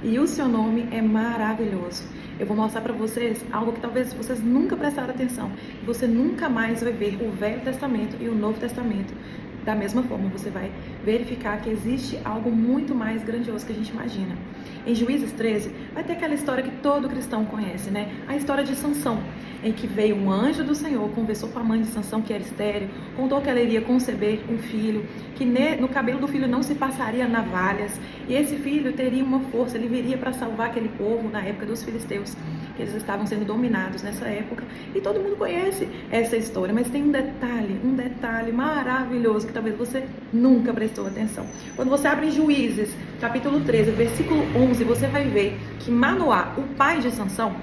e o seu nome é maravilhoso. Eu vou mostrar para vocês algo que talvez vocês nunca prestaram atenção. Você nunca mais vai ver o Velho Testamento e o Novo Testamento da mesma forma. Você vai verificar que existe algo muito mais grandioso que a gente imagina. Em Juízes 13, vai ter aquela história que todo cristão conhece, né? A história de Sansão, em que veio um anjo do Senhor, conversou com a mãe de Sansão, que era estéril, contou que ela iria conceber um filho, que no cabelo do filho não se passaria navalhas, e esse filho teria uma força, ele viria para salvar aquele povo na época dos filisteus, que eles estavam sendo dominados nessa época, e todo mundo conhece essa história, mas tem um detalhe maravilhoso que talvez você nunca prestou atenção. Quando você abre em Juízes, capítulo 13, versículo 11, você vai ver que Manoá, o pai de Sansão,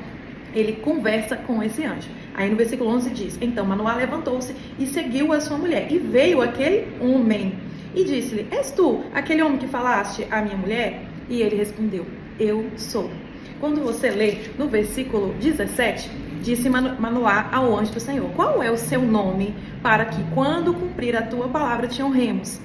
ele conversa com esse anjo. Aí no versículo 11 diz: então Manoá levantou-se e seguiu a sua mulher. E veio aquele homem e disse-lhe: és tu aquele homem que falaste à minha mulher? E ele respondeu: eu sou. Quando você lê no versículo 17, disse Manoá ao anjo do Senhor: qual é o seu nome, para que quando cumprir a tua palavra te honremos?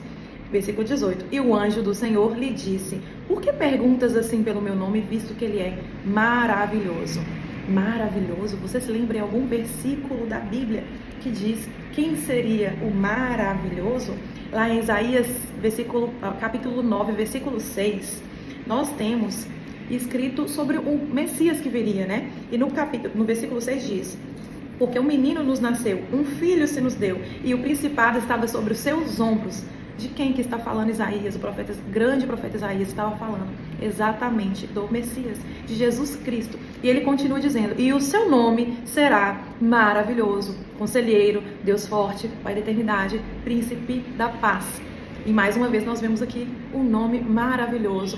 Versículo 18, e o anjo do Senhor lhe disse: por que perguntas assim pelo meu nome, visto que ele é maravilhoso? Maravilhoso, você se lembra em algum versículo da Bíblia que diz quem seria o maravilhoso? Lá em Isaías, capítulo 9, versículo 6, nós temos escrito sobre o Messias que viria, né? E no versículo 6 diz: porque um menino nos nasceu, um filho se nos deu, e o principado estava sobre os seus ombros. De quem que está falando Isaías? O grande profeta Isaías estava falando exatamente do Messias, de Jesus Cristo. E ele continua dizendo: e o seu nome será maravilhoso, conselheiro, Deus forte, Pai da eternidade, príncipe da paz. E mais uma vez nós vemos aqui o nome maravilhoso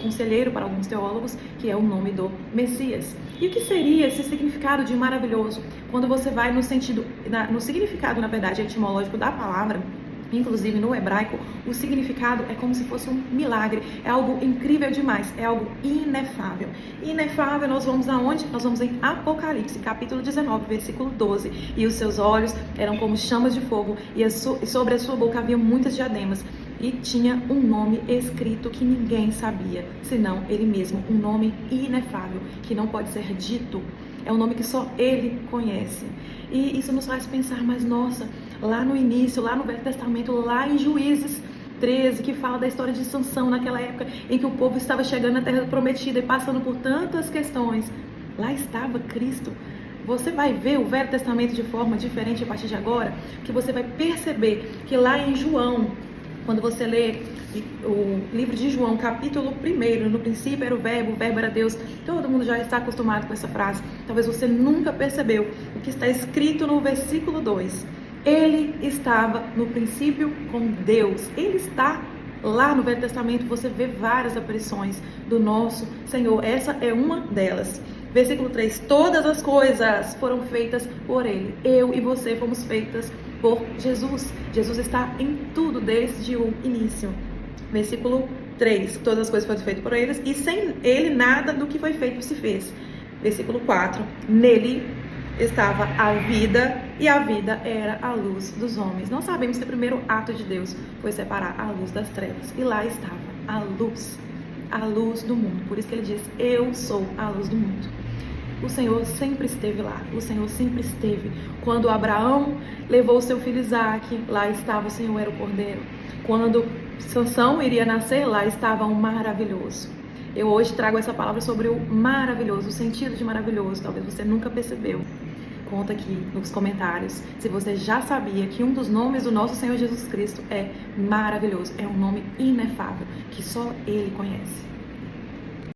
conselheiro para alguns teólogos, que é o nome do Messias. E o que seria esse significado de maravilhoso? Quando você vai no significado, na verdade, etimológico da palavra, inclusive no hebraico, o significado é como se fosse um milagre, é algo incrível demais, é algo inefável. Inefável, nós vamos aonde? Nós vamos em Apocalipse, capítulo 19, versículo 12. E os seus olhos eram como chamas de fogo, e sobre a sua boca havia muitas diademas. E tinha um nome escrito que ninguém sabia, senão ele mesmo, um nome inefável, que não pode ser dito. É um nome que só ele conhece. E isso nos faz pensar, mas nossa, lá no início, lá no Velho Testamento, lá em Juízes 13, que fala da história de Sansão, naquela época em que o povo estava chegando na Terra Prometida e passando por tantas questões, lá estava Cristo. Você vai ver o Velho Testamento de forma diferente a partir de agora, que você vai perceber que lá em João, quando você lê o livro de João, capítulo 1, no princípio era o verbo era Deus. Todo mundo já está acostumado com essa frase. Talvez você nunca percebeu o que está escrito no versículo 2. Ele estava no princípio com Deus. Ele está lá no Velho Testamento. Você vê várias aparições do nosso Senhor. Essa é uma delas. Versículo 3, todas as coisas foram feitas por Ele. Eu e você fomos feitas por Jesus. Jesus está em tudo desde o início. Versículo 3, todas as coisas foram feitas por Ele, e sem Ele nada do que foi feito se fez. Versículo 4, nele estava a vida, e a vida era a luz dos homens. Nós sabemos que o primeiro ato de Deus foi separar a luz das trevas, e lá estava a luz do mundo. Por isso que Ele diz: eu sou a luz do mundo. O Senhor sempre esteve lá, o Senhor sempre esteve. Quando Abraão levou o seu filho Isaque, lá estava o Senhor, era o Cordeiro. Quando Sansão iria nascer, lá estava o maravilhoso. Eu hoje trago essa palavra sobre o maravilhoso, o sentido de maravilhoso, talvez você nunca percebeu. Conta aqui nos comentários se você já sabia que um dos nomes do nosso Senhor Jesus Cristo é maravilhoso, é um nome inefável, que só Ele conhece.